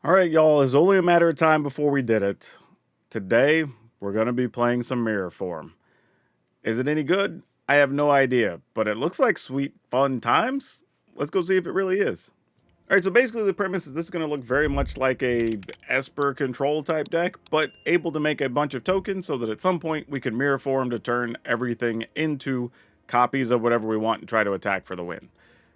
All right, y'all, it's only a matter of time before we did it. Today, we're going to be playing some Mirrorform. Is it any good? I have no idea, but it looks like sweet, fun times. Let's go see if it really is. All right, so basically the premise is this is going to look very much like a Esper control type deck, but able to make a bunch of tokens so that at some point we can Mirrorform to turn everything into copies of whatever we want and try to attack for the win.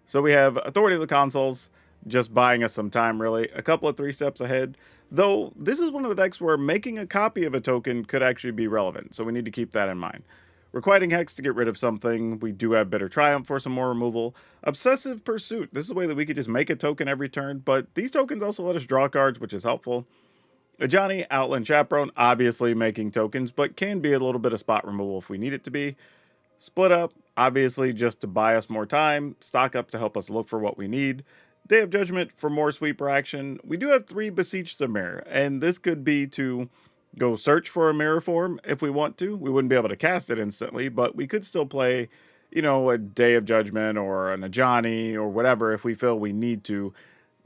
So we have Authority of the Consoles, just buying us some time really, a couple of 3 steps ahead, though this is one of the decks where making a copy of a token could actually be relevant, so we need to keep that in mind. Requiting Hex to get rid of something. We do have Bitter Triumph for some more removal. Obsessive Pursuit. This is a way that we could just make a token every turn, but these tokens also let us draw cards, which is helpful. Ajani, Outland Chaperone, obviously making tokens, but can be a little bit of spot removal if we need it to be. Split Up, obviously just to buy us more time. Stock Up to help us look for what we need. Day of Judgment for more sweeper action. We do have 3 Beseech the Mirror, and this could be to go search for a Mirrorform if we want to. We wouldn't be able to cast it instantly, but we could still play, a Day of Judgment or an Ajani or whatever if we feel we need to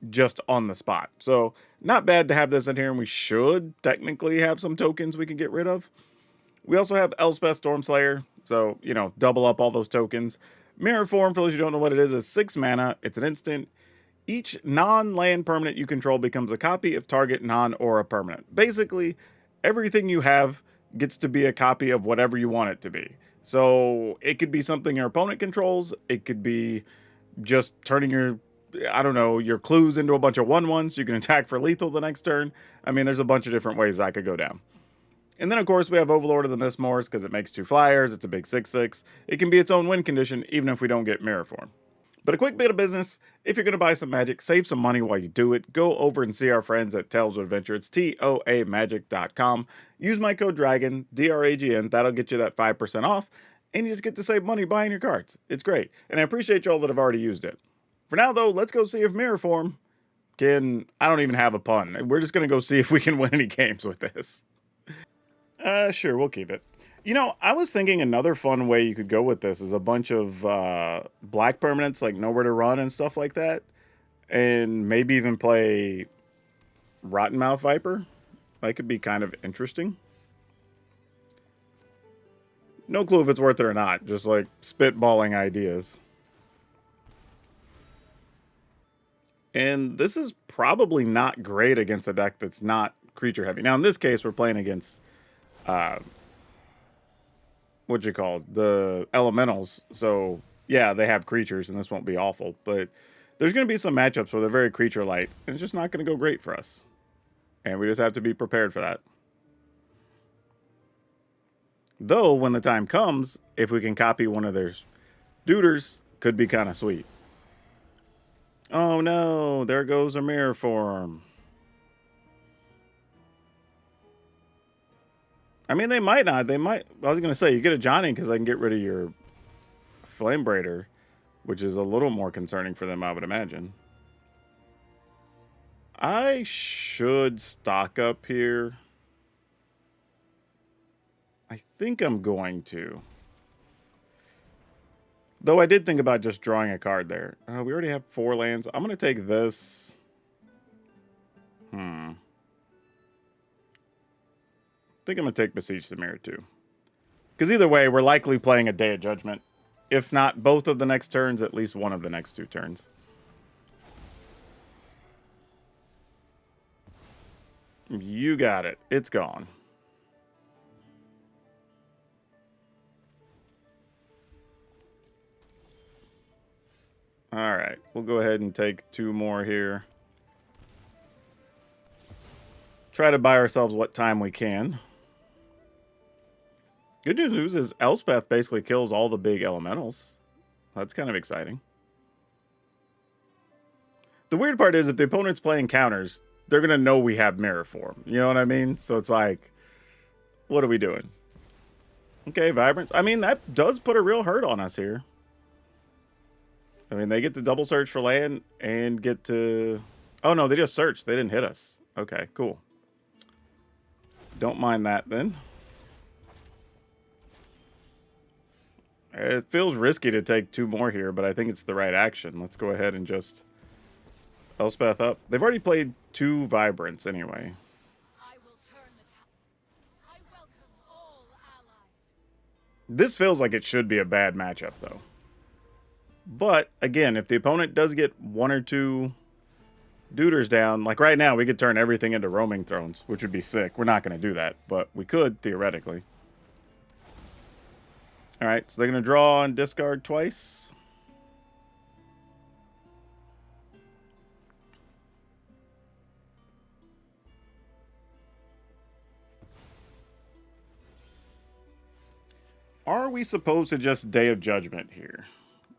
just on the spot. So not bad to have this in here, and we should technically have some tokens we can get rid of. We also have Elspeth Stormslayer, so, double up all those tokens. Mirrorform, for those who don't know what it is 6 mana. It's an instant. Each non-land permanent you control becomes a copy of target non-aura permanent. Basically, everything you have gets to be a copy of whatever you want it to be. So it could be something your opponent controls. It could be just turning your clues into a bunch of 1/1s so you can attack for lethal the next turn. I mean, there's a bunch of different ways that could go down. And then, of course, we have Overlord of the Mistmoors because it makes 2 flyers. It's a big 6/6. It can be its own win condition even if we don't get Mirrorform. But a quick bit of business, if you're going to buy some Magic, save some money while you do it. Go over and see our friends at Tales of Adventure. It's TOAMagic.com. Use my code DRAGON, DRAGN. That'll get you that 5% off. And you just get to save money buying your cards. It's great. And I appreciate y'all that have already used it. For now, though, let's go see if Mirrorform can... I don't even have a pun. We're just going to go see if we can win any games with this. Sure, we'll keep it. I was thinking another fun way you could go with this is a bunch of black permanents, like Nowhere to Run and stuff like that. And maybe even play Rottenmouth Viper. That could be kind of interesting. No clue if it's worth it or not. Just like spitballing ideas. And this is probably not great against a deck that's not creature heavy. Now, in this case, we're playing against... the elementals. So yeah, they have creatures and this won't be awful, but there's going to be some matchups where they're very creature light and it's just not going to go great for us. And we just have to be prepared for that. Though when the time comes, if we can copy one of their duders, could be kind of sweet. Oh no, there goes a Mirrorform. I mean, they might not. They might. I was going to say, you get a Johnny because I can get rid of your Flame Braider, which is a little more concerning for them, I would imagine. I should stock up here. I think I'm going to. Though I did think about just drawing a card there. We already have 4 lands. I'm going to take this. I think I'm going to take Beseech the Mirror too. Because either way, we're likely playing a Day of Judgment. If not both of the next turns, at least one of the next 2 turns. You got it. It's gone. Alright, we'll go ahead and take 2 more here. Try to buy ourselves what time we can. Good news is Elspeth basically kills all the big elementals. That's kind of exciting. The weird part is if the opponent's playing counters, they're going to know we have Mirrorform. You know what I mean? So it's like, what are we doing? Okay, Vibrance. I mean, that does put a real hurt on us here. I mean, they get to double search for land and get to... Oh, no, they just searched. They didn't hit us. Okay, cool. Don't mind that, then. It feels risky to take 2 more here, but I think it's the right action. Let's go ahead and just Elspeth up. They've already played 2 Vibrants anyway. This feels like it should be a bad matchup, though. But, again, if the opponent does get 1 or 2 Duders down, like right now, we could turn everything into roaming thrones, which would be sick. We're not going to do that, but we could, theoretically. Alright, so they're going to draw and discard twice. Are we supposed to just Day of Judgment here?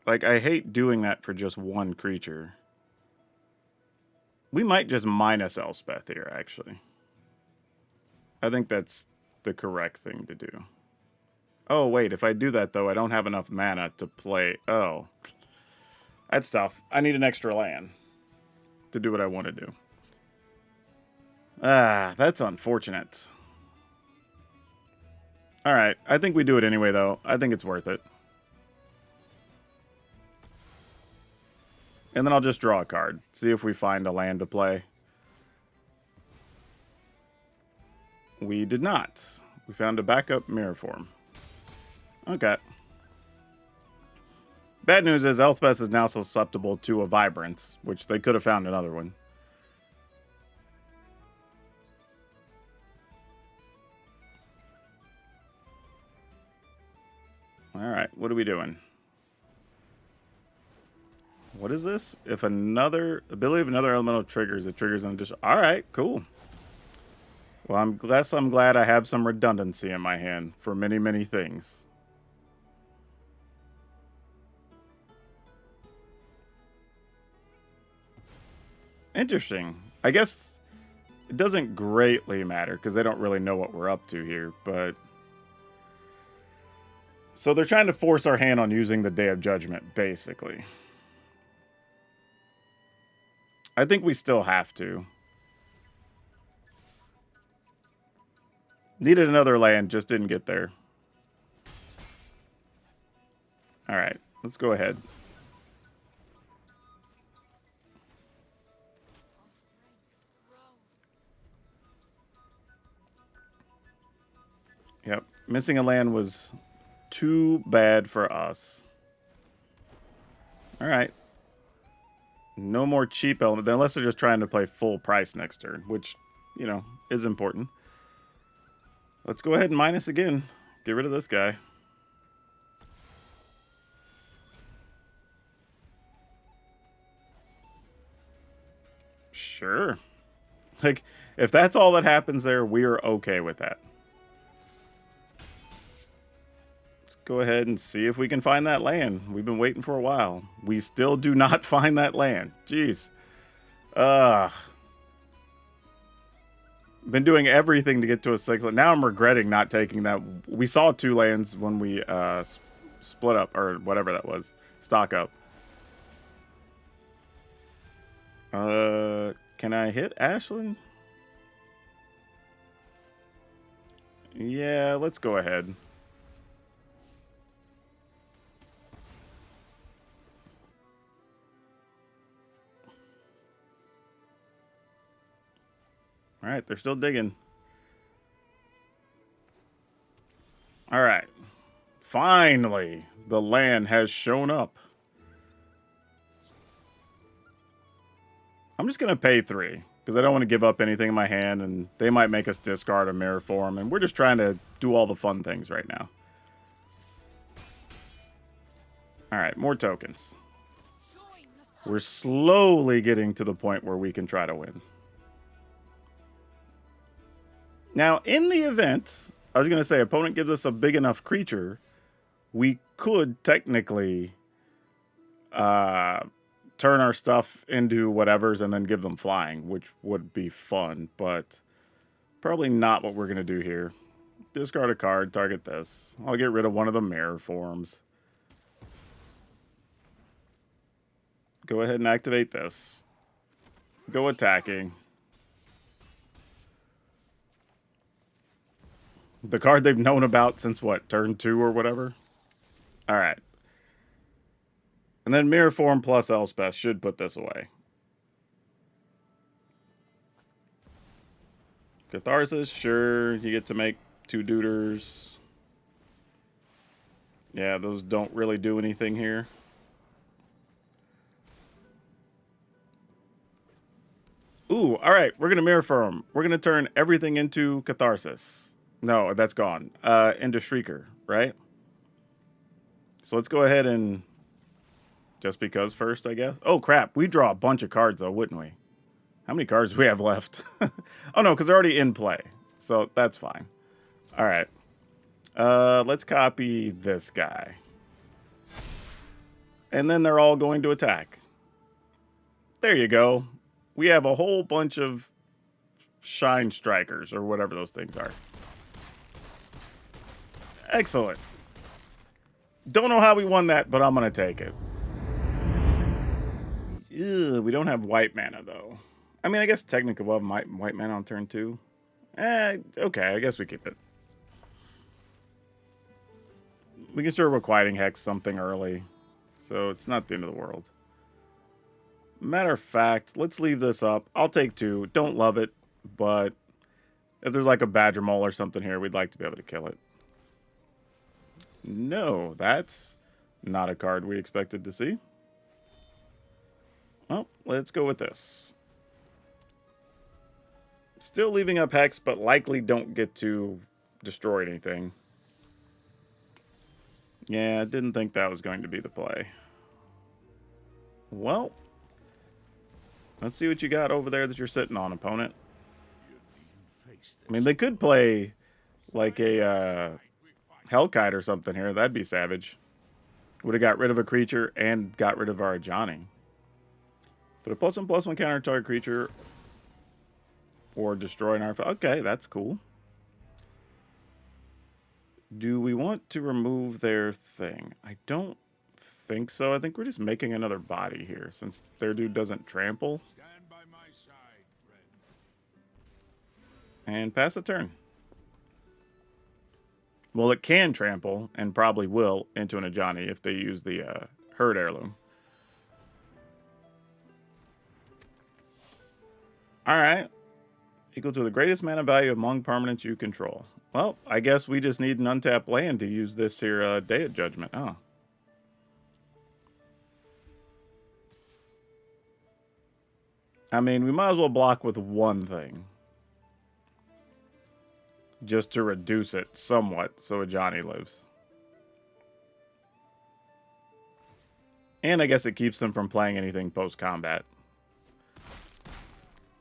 Like, I hate doing that for just 1 creature. We might just minus Elspeth here, actually. I think that's the correct thing to do. Oh, wait, if I do that, though, I don't have enough mana to play. Oh. That's tough. I need an extra land to do what I want to do. Ah, that's unfortunate. Alright, I think we do it anyway, though. I think it's worth it. And then I'll just draw a card. See if we find a land to play. We did not. We found a backup Mirrorform. Okay. Bad news is Elspeth is now susceptible to a Vibrance, which they could have found another one. Alright, what are we doing? What is this? If another ability of another elemental triggers, it triggers an additional. Alright, cool. Well, I'm glad I have some redundancy in my hand for many, many things. Interesting. I guess it doesn't greatly matter because they don't really know what we're up to here, but... So they're trying to force our hand on using the Day of Judgment, basically. I think we still have to. Needed another land, just didn't get there. Alright, let's go ahead. Yep, missing a land was too bad for us. Alright. No more cheap element, unless they're just trying to play full price next turn, which, you know, is important. Let's go ahead and minus again. Get rid of this guy. Sure. Like, if that's all that happens there, we are okay with that. Let's go ahead and see if we can find that land. We've been waiting for a while. We still do not find that land. Jeez. Been doing everything to get to a 6. Now I'm regretting not taking that. We saw 2 lands when we split up, or whatever that was. Stock up. Can I hit Ashland? Yeah, let's go ahead. Alright, they're still digging. Alright. Finally, the land has shown up. I'm just going to pay 3, because I don't want to give up anything in my hand, and they might make us discard a Mirrorform, and we're just trying to do all the fun things right now. Alright, more tokens. We're slowly getting to the point where we can try to win. Now, in the event, I was going to say, opponent gives us a big enough creature, we could technically turn our stuff into whatevers and then give them flying, which would be fun, but probably not what we're going to do here. Discard a card, target this. I'll get rid of one of the Mirrorforms. Go ahead and activate this. Go attacking. The card they've known about since, what, turn 2 or whatever? Alright. And then Mirrorform plus Elspeth should put this away. Catharsis, sure. You get to make 2 Duders. Yeah, those don't really do anything here. Ooh, all right. We're going to Mirrorform. We're going to turn everything into Catharsis. No, that's gone. Into Shrieker, right? So let's go ahead and... Just because first, I guess. Oh, crap. We draw a bunch of cards, though, wouldn't we? How many cards do we have left? Oh, no, because they're already in play. So that's fine. All right. Let's copy this guy. And then they're all going to attack. There you go. We have a whole bunch of Shine Strikers, or whatever those things are. Excellent. Don't know how we won that, but I'm going to take it. Ew, we don't have white mana, though. I mean, I guess technically we'll have white mana on turn 2. Okay, I guess we keep it. We can start requiting Hex something early, so it's not the end of the world. Matter of fact, let's leave this up. I'll take 2. Don't love it, but if there's like a Badger Mole or something here, we'd like to be able to kill it. No, that's not a card we expected to see. Well, let's go with this. Still leaving up Hex, but likely don't get to destroy anything. Yeah, I didn't think that was going to be the play. Well, let's see what you got over there that you're sitting on, opponent. I mean, they could play like a Hellkite or something here. That'd be savage. Would have got rid of a creature and got rid of our Ajani. Put a +1/+1 counter target creature or destroy an artifact. Okay, that's cool. Do we want to remove their thing? I don't think so. I think we're just making another body here since their dude doesn't trample. Stand by my side, friend. And pass the turn. Well, it can trample and probably will into an Ajani if they use the Herd Heirloom. All right. Equal to the greatest mana value among permanents you control. Well, I guess we just need an untapped land to use this here Day of Judgment. Oh. I mean, we might as well block with one thing. Just to reduce it somewhat so Ajani lives. And I guess it keeps them from playing anything post-combat.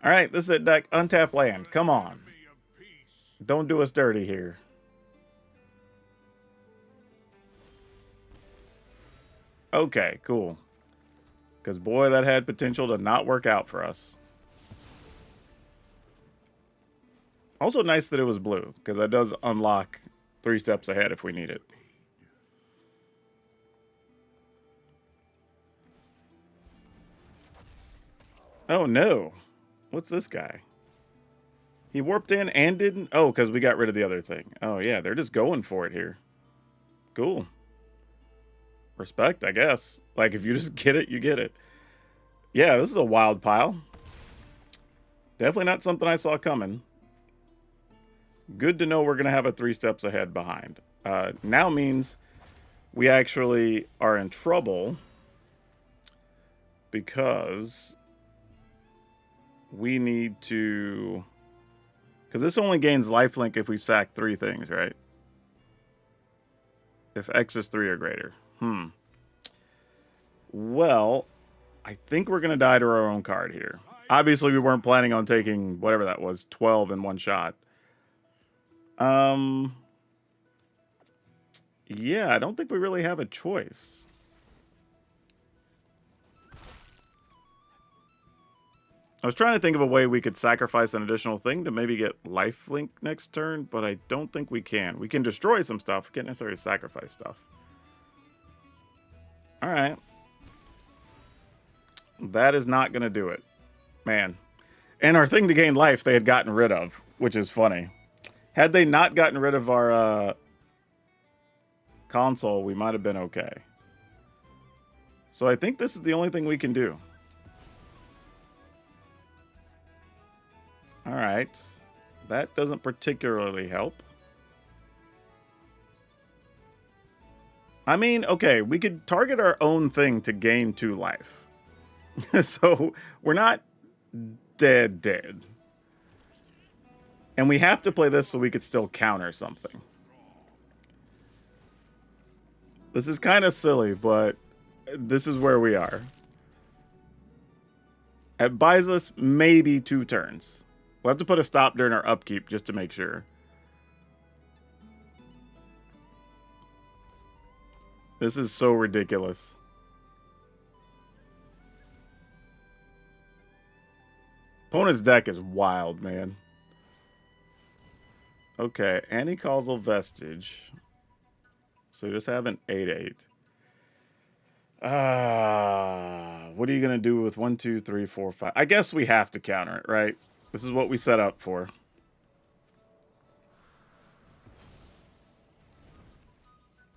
Alright, this is it, deck. Untap land. Come on. Don't do us dirty here. Okay, cool. Because, boy, that had potential to not work out for us. Also nice that it was blue, because that does unlock 3 steps ahead if we need it. Oh, no. What's this guy? He warped in and didn't... Oh, because we got rid of the other thing. Oh, yeah, they're just going for it here. Cool. Respect, I guess. Like, if you just get it, you get it. Yeah, this is a wild pile. Definitely not something I saw coming. Good to know we're going to have a 3 steps ahead behind. Now means we actually are in trouble because we need to... Because this only gains lifelink if we sack 3 things, right? If X is 3 or greater. Well, I think we're going to die to our own card here. Obviously, we weren't planning on taking whatever that was, 12 in one shot. Yeah, I don't think we really have a choice. I was trying to think of a way we could sacrifice an additional thing to maybe get lifelink next turn, but I don't think we can. We can destroy some stuff. We can't necessarily sacrifice stuff. Alright. That is not going to do it. Man. And our thing to gain life they had gotten rid of, which is funny. Had they not gotten rid of our console, we might have been okay. So I think this is the only thing we can do. Alright. That doesn't particularly help. I mean, okay, we could target our own thing to gain 2 life. So we're not dead. And we have to play this so we could still counter something. This is kind of silly, but this is where we are. It buys us maybe 2 turns. We'll have to put a stop during our upkeep just to make sure. This is so ridiculous. Opponent's deck is wild, man. Okay, Anti-Causal Vestige. So just have an 8/8. What are you gonna do with 1, 2, 3, 4, 5? I guess we have to counter it, right? This is what we set up for.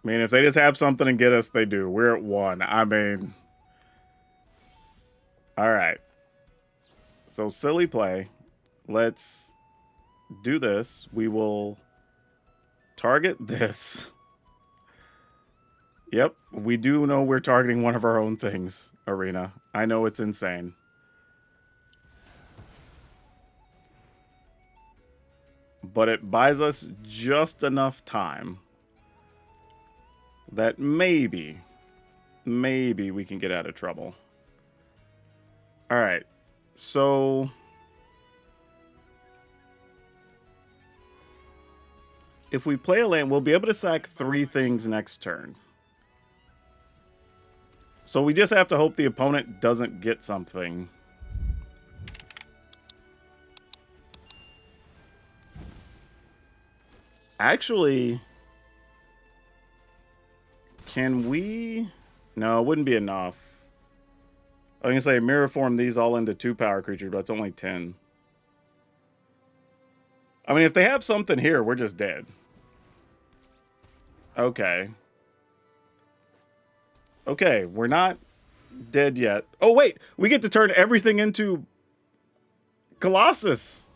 I mean, if they just have something and get us, they do. We're at 1. I mean, all right. So silly play. Let's do this. We will target this. Yep, we do know we're targeting one of our own things, Arena. I know it's insane. But it buys us just enough time that maybe we can get out of trouble. All right, so if we play a land, we'll be able to sack 3 things next turn. So we just have to hope the opponent doesn't get something. Actually, can we? No, it wouldn't be enough. I was going to say Mirrorform these all into 2 power creatures, but it's only 10. I mean, if they have something here, we're just dead. Okay. Okay, we're not dead yet. Oh, wait! We get to turn everything into Colossus!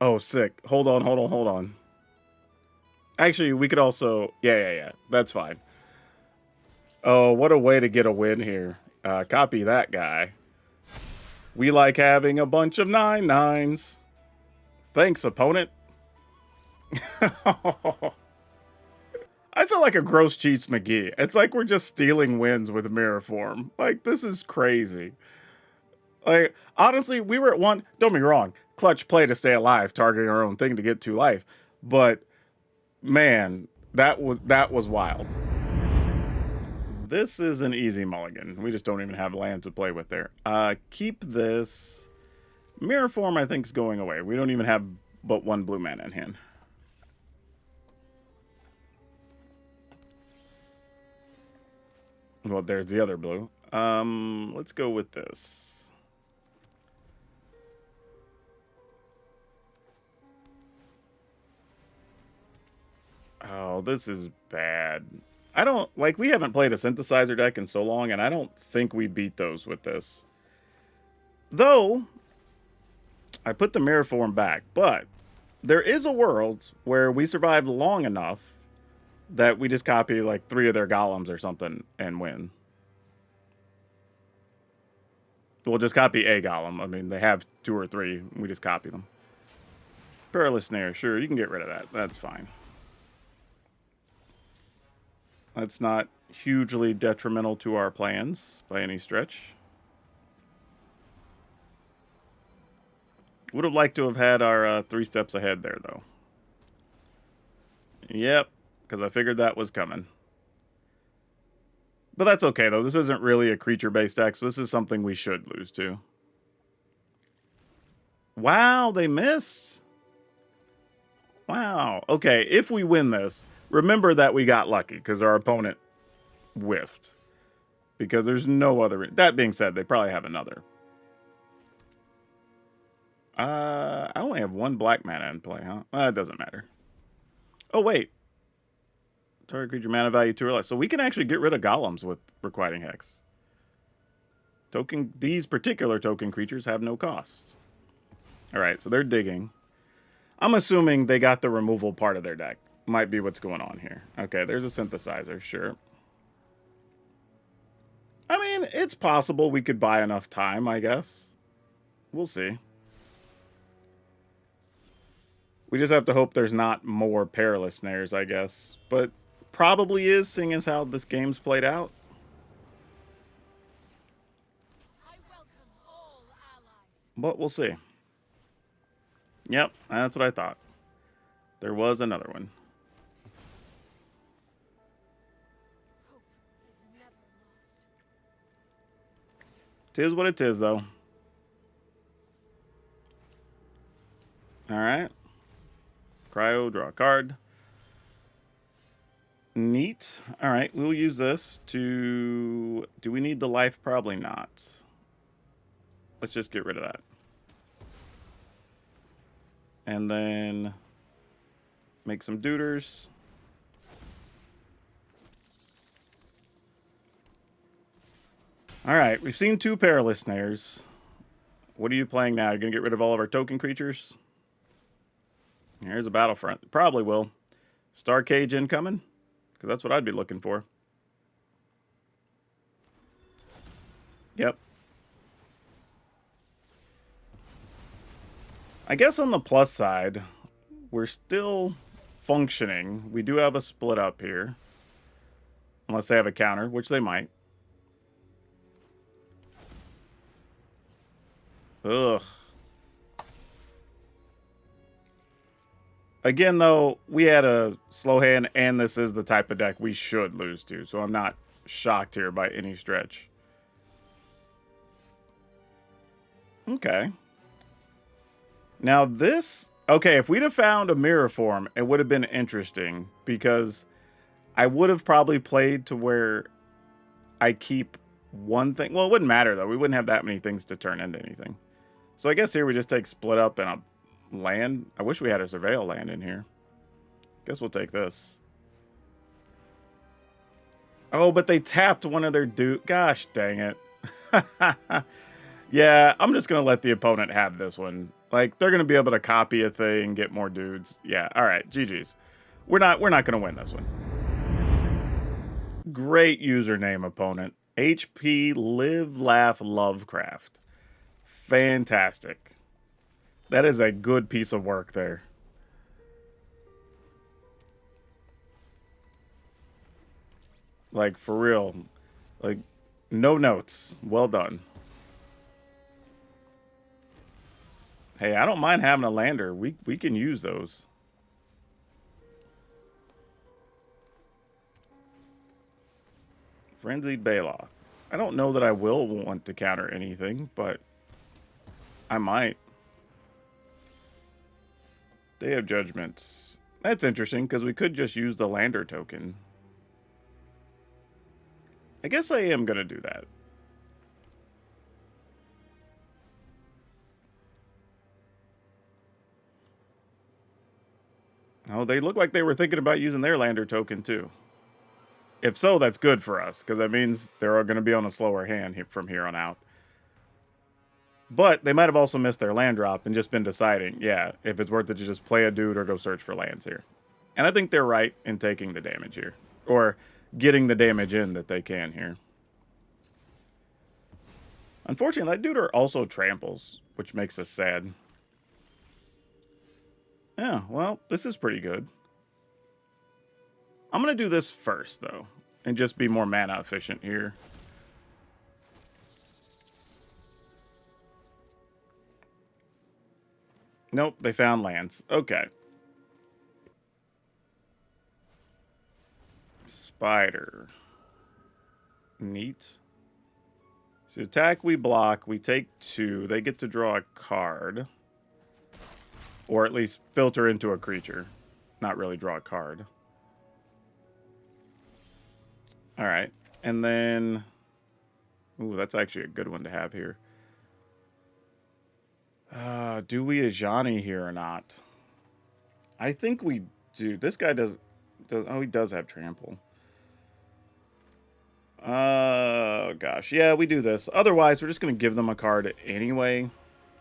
Oh, sick. Hold on. Actually, we could also... Yeah. That's fine. Oh, what a way to get a win here. Copy that guy. We like having a bunch of 9/9s. Thanks, opponent. I feel like a gross cheats McGee. It's like we're just stealing wins with Mirrorform. Like, this is crazy. Like, honestly, we were at 1. Don't be wrong. Clutch play to stay alive, targeting our own thing to get 2 life. But, man, that was wild. This is an easy mulligan. We just don't even have land to play with there. Keep this. Mirrorform, I think, is going away. We don't even have but 1 blue mana in hand. Well, there's the other blue. Let's go with this. Oh, this is bad. I don't, like, we haven't played a synthesizer deck in so long, and I don't think we beat those with this. Though, I put the Mirrorform back, but there is a world where we survived long enough that we just copy like 3 of their golems or something and win. We'll just copy a golem. I mean, they have 2 or 3. We just copy them. Perilous Snare. Sure, you can get rid of that. That's fine. That's not hugely detrimental to our plans by any stretch. Would have liked to have had our 3 steps ahead there, though. Yep, because I figured that was coming. But that's okay, though. This isn't really a creature-based deck, so this is something we should lose to. Wow, they missed. Wow. Okay, if we win this, remember that we got lucky, because our opponent whiffed. Because there's no other... That being said, they probably have another. I only have 1 black mana in play, huh? It doesn't matter. Oh, wait. Target creature mana value 2 or less. So we can actually get rid of golems with Requiting Hex. These particular token creatures have no cost. All right, so they're digging. I'm assuming they got the removal part of their deck. Might be what's going on here. Okay, there's a synthesizer, sure. I mean, it's possible we could buy enough time, I guess. We'll see. We just have to hope there's not more perilous snares, I guess. But probably is, seeing as how this game's played out. But we'll see. Yep, that's what I thought. There was another one. Tis what it is, though. Alright. Cryo, draw a card. Neat. Alright, we'll use this to... Do we need the life? Probably not. Let's just get rid of that. And then... make some duders. Alright, we've seen 2 perilous snares. What are you playing now? You're going to get rid of all of our token creatures? Here's a Battlefront. Probably will. Star Cage incoming? Because that's what I'd be looking for. Yep. I guess on the plus side, we're still functioning. We do have a split up here. Unless they have a counter, which they might. Ugh. Again, though, we had a slow hand, and this is the type of deck we should lose to, so I'm not shocked here by any stretch. Okay. Now this... Okay, if we'd have found a Mirrorform, it would have been interesting, because I would have probably played to where I keep one thing... Well, it wouldn't matter, though. We wouldn't have that many things to turn into anything. So I guess here we just take Split Up and a land. I wish we had a Surveil land in here. Guess we'll take this. Oh, but they tapped one of their dude. Gosh dang it. Yeah, I'm just going to let the opponent have this one. Like, they're going to be able to copy a thing, get more dudes. Yeah, all right, GG's. We're not going to win this one. Great username, opponent. HP Live Laugh Lovecraft. Fantastic. That is a good piece of work there. Like, for real. Like, no notes. Well done. Hey, I don't mind having a lander. We can use those. Frenzied Baloth. I don't know that I will want to counter anything, but I might. Day of Judgment. That's interesting, because we could just use the lander token. I guess I am going to do that. Oh, they look like they were thinking about using their lander token, too. If so, that's good for us, because that means they're going to be on a slower hand from here on out. But they might have also missed their land drop and just been deciding, yeah, if it's worth it to just play a dude or go search for lands here. And I think they're right in taking the damage here. Or getting the damage in that they can here. Unfortunately, that dude also tramples, which makes us sad. Yeah, well, this is pretty good. I'm going to do this first, though, and just be more mana efficient here. Nope, they found lands. Okay. Spider. Neat. So attack, we block. We take 2. They get to draw a card. Or at least filter into a creature. Not really draw a card. Alright. And then... Ooh, that's actually a good one to have here. Do we Ajani here or not? I think we do. This guy does... Oh, he does have trample. Gosh. Yeah, we do this. Otherwise, we're just going to give them a card anyway.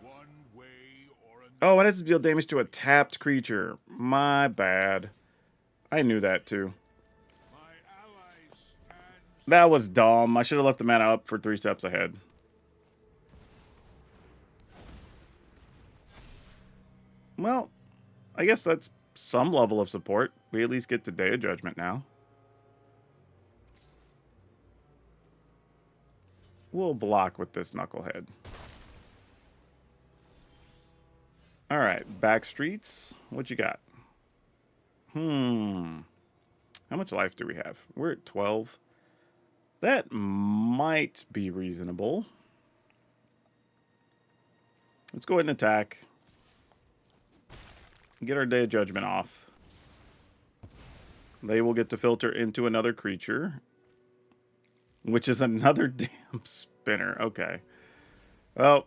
One way or Oh, it has to deal damage to a tapped creature. My bad. I knew that too. My ally stands. That was dumb. I should have left the mana up for 3 steps ahead. Well, I guess that's some level of support. We at least get to Day of Judgment now. We'll block with this Knucklehead. Alright, back streets. What you got? How much life do we have? We're at 12. That might be reasonable. Let's go ahead and attack. Get our Day of Judgment off. They will get to filter into another creature, which is another damn spinner. Okay. Well,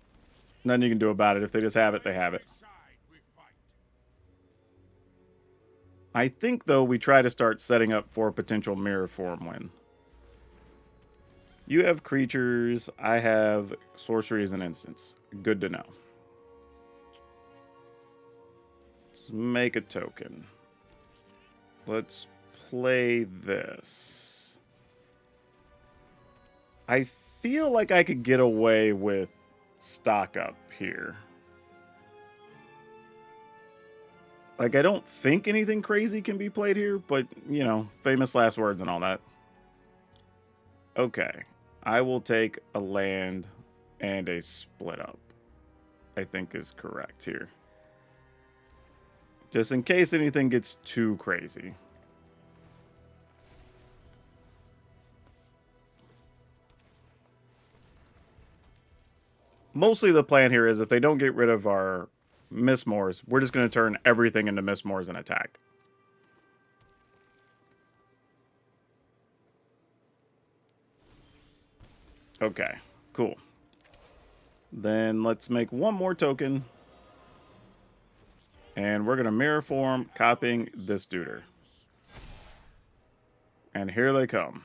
nothing you can do about it. If they just have it, they have it. I think, though, we try to start setting up for a potential Mirrorform win. You have creatures. I have sorcery as an instance. Good to know. Let's make a token. Let's play this. I feel like I could get away with stock up here. Like, I don't think anything crazy can be played here, but, you know, famous last words and all that. Okay. I will take a land and a split up, I think is correct here. Just in case anything gets too crazy. Mostly the plan here is if they don't get rid of our Mistmoors, we're just going to turn everything into Mistmoors and attack. Okay, cool. Then let's make one more token. And we're going to Mirrorform, copying this duder. And here they come.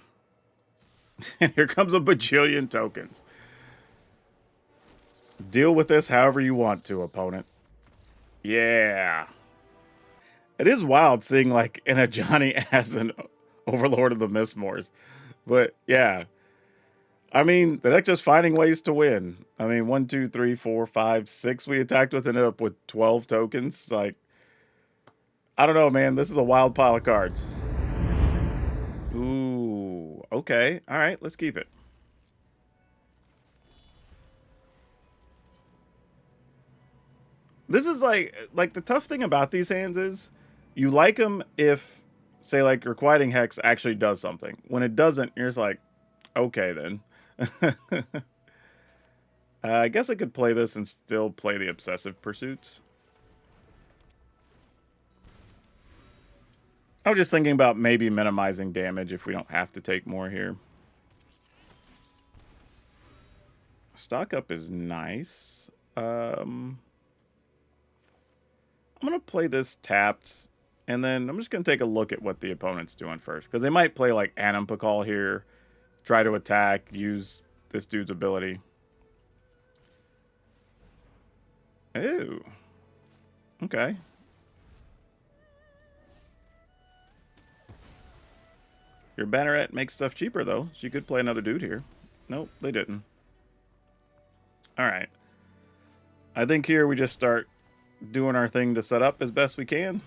And here comes a bajillion tokens. Deal with this however you want to, opponent. Yeah. It is wild seeing, like, in a Johnny as an Overlord of the Mistmoors. But, yeah. I mean, the deck just finding ways to win. I mean, 1, 2, 3, 4, 5, 6 we attacked with, ended up with 12 tokens. Like, I don't know, man. This is a wild pile of cards. Ooh, okay. All right, let's keep it. This is like the tough thing about these hands is you like them if, say, like Requiting Hex actually does something. When it doesn't, you're just like, okay, then. I guess I could play this and still play the Obsessive Pursuits. I was just thinking about maybe minimizing damage if we don't have to take more here. Stock up is nice. I'm going to play this tapped, and then I'm just going to take a look at what the opponent's doing first. Because they might play like Animpakal here, try to attack, use this dude's ability. Ooh. Okay. Your Banneret makes stuff cheaper, though. So you could play another dude here. Nope, they didn't. Alright. I think here we just start doing our thing to set up as best we can.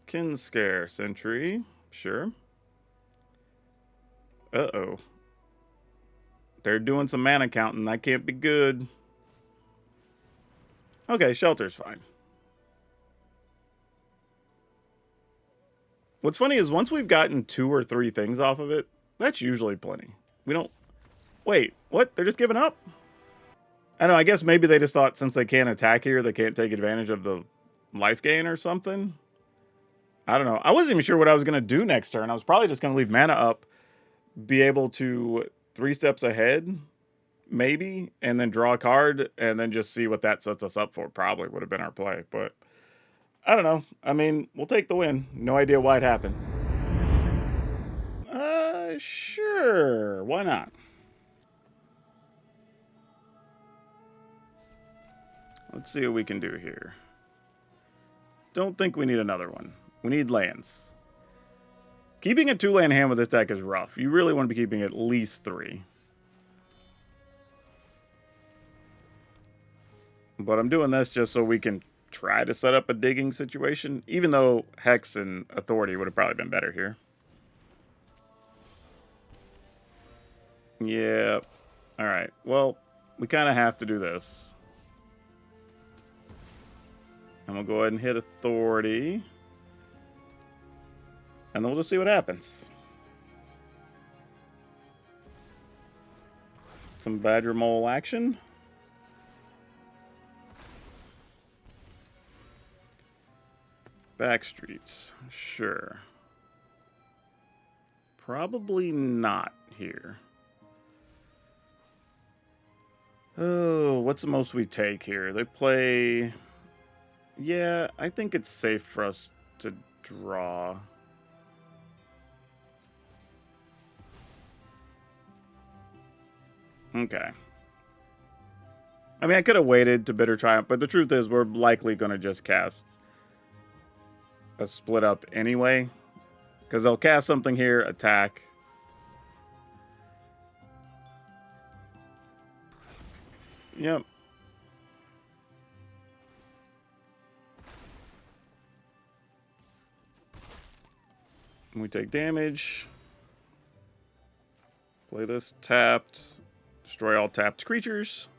Kinscare Sentry. Sure. Uh-oh. They're doing some mana counting. That can't be good. Okay, Shelter's fine. What's funny is once we've gotten 2 or 3 things off of it, that's usually plenty. We don't... Wait, what? They're just giving up? I know, I guess maybe they just thought since they can't attack here, they can't take advantage of the life gain or something. I don't know. I wasn't even sure what I was going to do next turn. I was probably just going to leave mana up, be able to 3 steps ahead, maybe, and then draw a card, and then just see what that sets us up for. Probably would have been our play, but... I don't know. I mean, we'll take the win. No idea why it happened. Sure. Why not? Let's see what we can do here. Don't think we need another one. We need lands. Keeping a 2-land hand with this deck is rough. You really want to be keeping at least 3. But I'm doing this just so we can try to set up a digging situation, even though Hex and Authority would have probably been better here. Yeah. All right. Well, we kind of have to do this. I'm going to go ahead and hit Authority. And then we'll just see what happens. Some Badger Mole action. Backstreets. Sure. Probably not here. Oh, what's the most we take here? They play... Yeah, I think it's safe for us to draw. Okay. I mean, I could have waited to Bitter Triumph, but the truth is we're likely going to just cast a split up anyway. Because they'll cast something here, attack. Yep. We take damage. Play this tapped. Destroy all tapped creatures.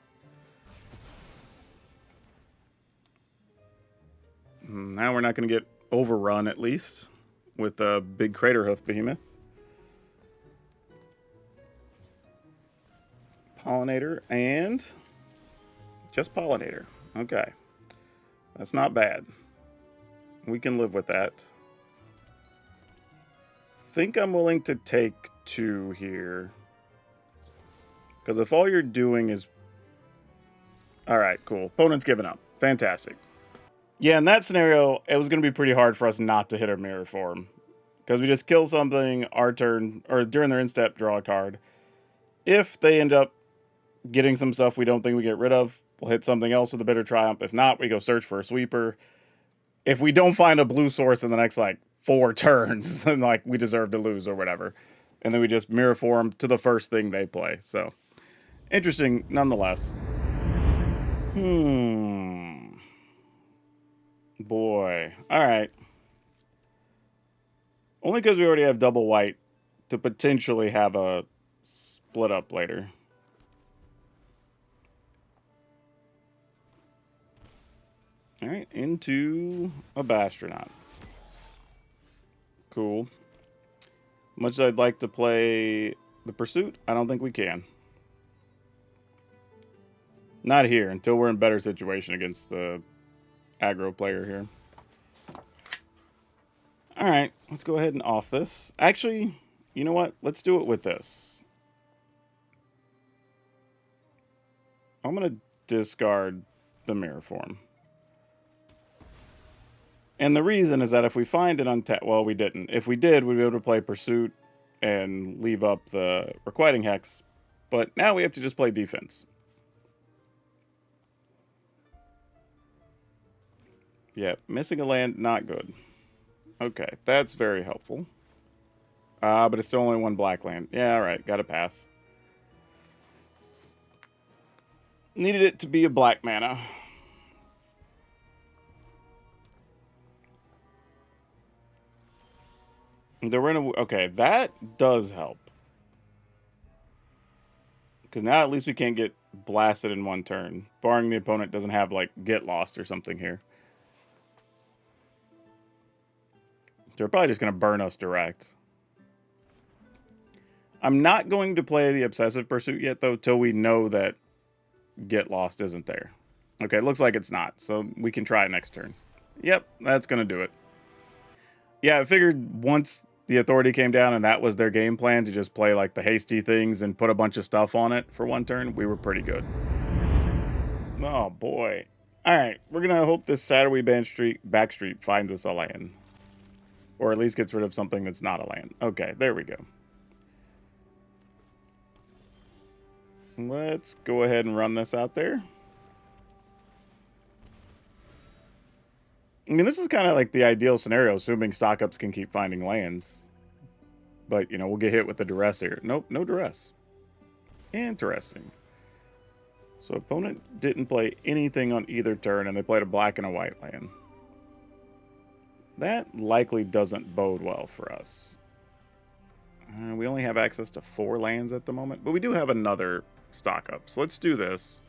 Now we're not going to get overrun, at least, with a big Craterhoof Behemoth. Pollinator and just Pollinator. Okay. That's not bad. We can live with that. Think I'm willing to take 2 here. Because if all you're doing is... Alright, cool. Opponent's giving up. Fantastic. Yeah, in that scenario, it was going to be pretty hard for us not to hit our Mirrorform. Because we just kill something, our turn, or during their instep, draw a card. If they end up getting some stuff we don't think we get rid of, we'll hit something else with a Bitter Triumph. If not, we go search for a sweeper. If we don't find a blue source in the next, 4 turns, then, we deserve to lose or whatever. And then we just Mirrorform to the first thing they play. So, interesting nonetheless. Boy. Alright. Only because we already have double white to potentially have a split up later. Alright, into a Bastronaut. Cool. Much as I'd like to play the Pursuit, I don't think we can. Not here, until we're in better situation against the aggro player here. Alright, let's go ahead and off this. Actually, you know what? Let's do it with this. I'm going to discard the Mirrorform. And the reason is that if we find it untapped... Well, we didn't. If we did, we'd be able to play Pursuit and leave up the Requiting Hex. But now we have to just play defense. Yeah, missing a land, not good. Okay, that's very helpful. But it's still only 1 black land. Yeah, alright, gotta pass. Needed it to be a black mana. Okay, that does help. Because now at least we can't get blasted in 1 turn. Barring the opponent doesn't have, Get Lost or something here. They're probably just going to burn us direct. I'm not going to play the Obsessive Pursuit yet, though, till we know that Get Lost isn't there. Okay, it looks like it's not, so we can try it next turn. Yep, that's going to do it. Yeah, I figured once the Authority came down and that was their game plan, to just play, the hasty things and put a bunch of stuff on it for 1 turn, we were pretty good. Oh, boy. Alright, we're going to hope this Saturday Backstreet finds us a land. Or at least gets rid of something that's not a land. Okay, there we go. Let's go ahead and run this out there. I mean, this is kind of like the ideal scenario, assuming stock-ups can keep finding lands. But, you know, we'll get hit with the duress here. Nope, no duress. Interesting. So opponent didn't play anything on either turn, and they played a black and a white land. That likely doesn't bode well for us. We only have access to 4 lands at the moment, but we do have another stock-up. So let's do this.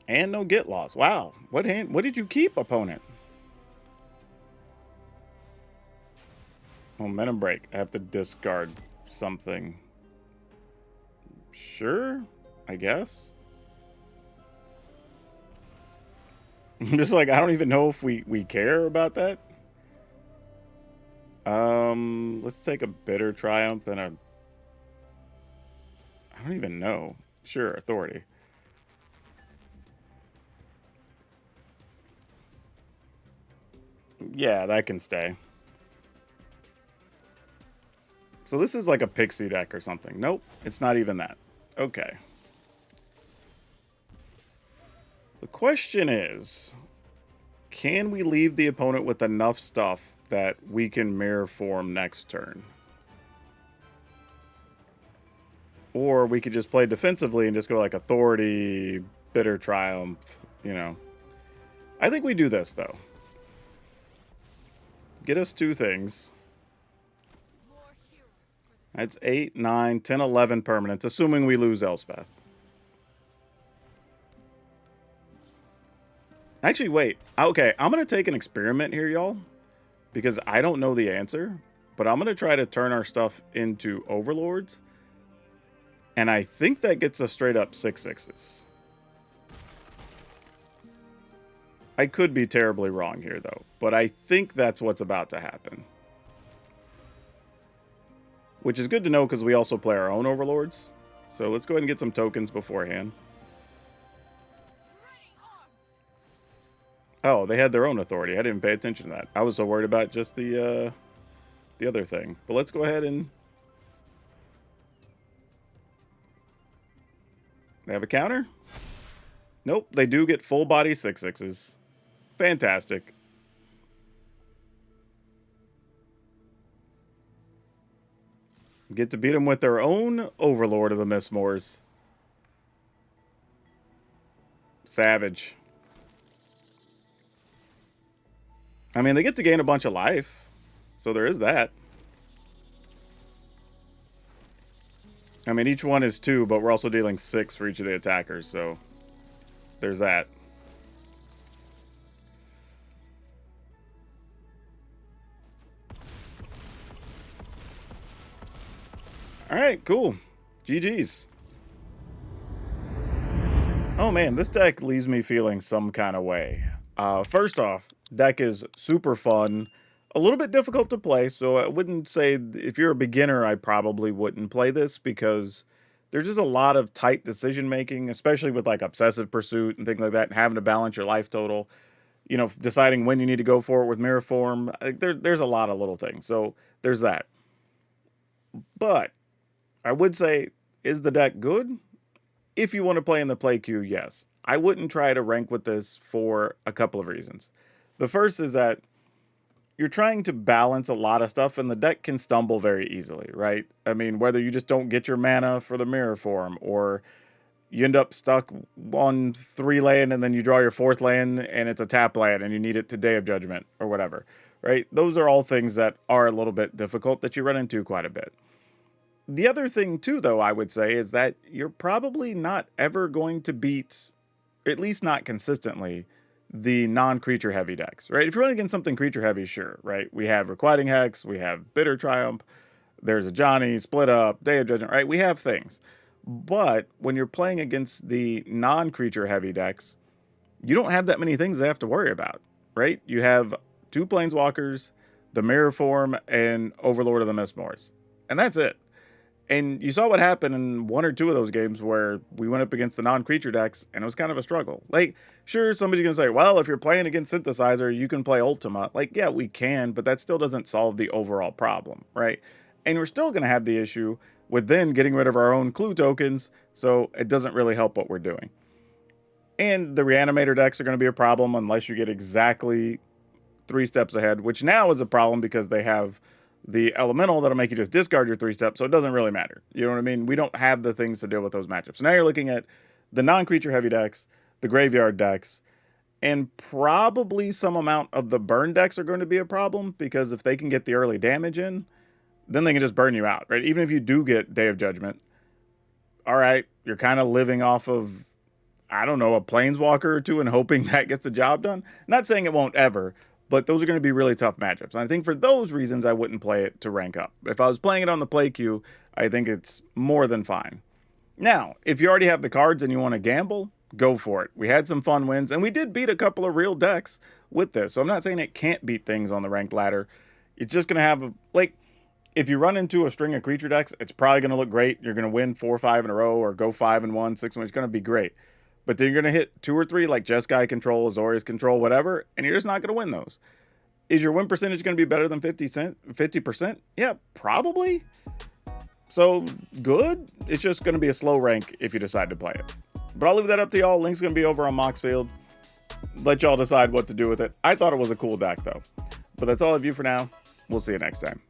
And no get loss. Wow. What did you keep, opponent? Momentum break. I have to discard something. Sure, I guess. I'm just like, I don't even know if we care about that. Let's take a Bitter Triumph and a... I don't even know. Sure, Authority. Yeah, that can stay. So this is like a pixie deck or something. Nope, it's not even that. Okay. The question is, can we leave the opponent with enough stuff that we can Mirrorform next turn? Or we could just play defensively and just go like Authority, Bitter Triumph, you know. I think we do this, though. Get us 2 things. That's 8, 9, 10, 11 permanents, assuming we lose Elspeth. Actually, wait. Okay, I'm going to take an experiment here, y'all. Because I don't know the answer. But I'm going to try to turn our stuff into Overlords. And I think that gets us straight up 6/6s. I could be terribly wrong here, though. But I think that's what's about to happen. Which is good to know because we also play our own Overlords. So let's go ahead and get some tokens beforehand. Oh, they had their own authority. I didn't pay attention to that. I was so worried about just the other thing. But let's go ahead and... They have a counter? Nope, they do get full body 6/6s. Fantastic. Get to beat them with their own Overlord of the Mistmoors. Savage. I mean, they get to gain a bunch of life. So there is that. I mean, each one is 2, but we're also dealing 6 for each of the attackers, so there's that. Alright, cool. GG's. Oh man, this deck leaves me feeling some kind of way. First off, deck is super fun. A little bit difficult to play, so I wouldn't say... If you're a beginner, I probably wouldn't play this because there's just a lot of tight decision making, especially with like Obsessive Pursuit and things like that, and having to balance your life total. You know, deciding when you need to go for it with Mirrorform. There's a lot of little things, so there's that. But I would say, is the deck good? If you want to play in the play queue, yes. I wouldn't try to rank with this for a couple of reasons. The first is that you're trying to balance a lot of stuff, and the deck can stumble very easily, right? I mean, whether you just don't get your mana for the Mirrorform, or you end up stuck on 3 land, and then you draw your 4th land, and it's a tap land, and you need it to Day of Judgment, or whatever, right? Those are all things that are a little bit difficult that you run into quite a bit. The other thing, too, though, I would say, is that you're probably not ever going to beat, at least not consistently, the non-creature heavy decks, right? If you're running against something creature heavy, sure, right? We have Requiting Hex, we have Bitter Triumph, there's a Johnny, Split Up, Day of Judgment, right? We have things. But when you're playing against the non-creature heavy decks, you don't have that many things they have to worry about, right? You have 2 Planeswalkers, the Mirrorform, and Overlord of the Mistmoors. And that's it. And you saw what happened in 1 or 2 of those games where we went up against the non-creature decks, and it was kind of a struggle. Like, sure, somebody's going to say, well, if you're playing against Synthesizer, you can play Ultima. Like, yeah, we can, but that still doesn't solve the overall problem, right? And we're still going to have the issue with then getting rid of our own clue tokens, so it doesn't really help what we're doing. And the reanimator decks are going to be a problem unless you get exactly 3 steps ahead, which now is a problem because they have the elemental that'll make you just discard your 3 steps, so it doesn't really matter. You know what I mean? We don't have the things to deal with those matchups. So now you're looking at the non-creature heavy decks, the graveyard decks, and probably some amount of the burn decks are going to be a problem, because if they can get the early damage in, then they can just burn you out, right? Even if you do get Day of Judgment, all right, you're kind of living off of, I don't know, a Planeswalker or two and hoping that gets the job done. Not saying it won't ever, but those are going to be really tough matchups. And I think for those reasons, I wouldn't play it to rank up. If I was playing it on the play queue, I think it's more than fine. Now, if you already have the cards and you want to gamble, go for it. We had some fun wins, and we did beat a couple of real decks with this. So I'm not saying it can't beat things on the ranked ladder. It's just going to have, if you run into a string of creature decks, it's probably going to look great. You're going to win 4 or 5 in a row, or go 5-1, 6-1. It's going to be great. But then you're going to hit 2 or 3 like Jeskai control, Azorius control, whatever, and you're just not going to win those. Is your win percentage going to be better than 50%? Yeah, probably. So good. It's just going to be a slow rank if you decide to play it. But I'll leave that up to y'all. Link's going to be over on Moxfield. Let y'all decide what to do with it. I thought it was a cool deck, though. But that's all of you for now. We'll see you next time.